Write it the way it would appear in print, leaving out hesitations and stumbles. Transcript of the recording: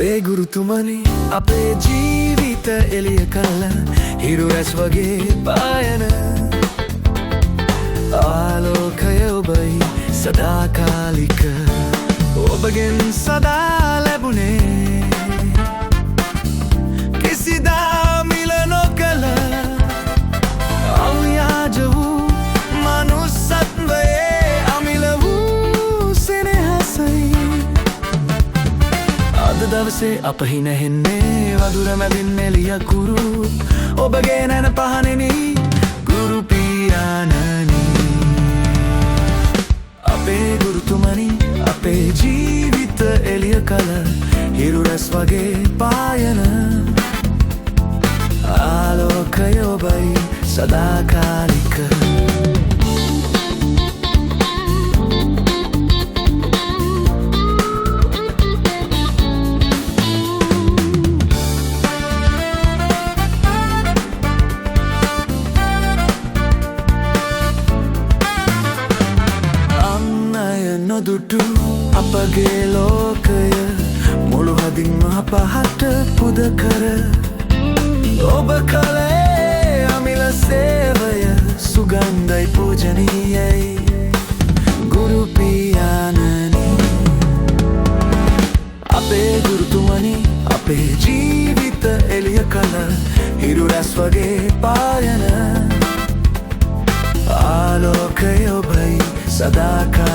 අපේ ගුරුතුමනි අපේ ජීවිත එළිය කළා හිරු රැස් වගේ පායන ආලෝකය ඔබයි සදාකාලික ඔබගෙන් සදා ලැබුණේ කිසිදා මිල නොකළ අව්‍යාජ වූ මනුස්සත්වයේ අමිල වූ සෙනෙහසයි අද දවසේ අප හිනහෙන්නේ වදුර මැදින් එළිය කුරු ඔබගේ නැන පහනෙනි ගුරු පියාණනි අපේ ගුරුතුමනි අපේ ජීවිත එළිය කළ හිරු රැස් වගේ පායන ආලෝකය ඔබයි සදාකාලික නොදුටු අපගේ ලෝකය මුළු හදින්ම අපහට පුද කර ඔබ කළේ අමිල සේවය සුගන්ධයි පූජනීයයි ගුරු පියාණනි අපේ ගුරුතුමනි අපේ ජීවිත එළිය කළ හිරු රැස් වගේ පායන ආලෝකය ඔබයි සදාකාලික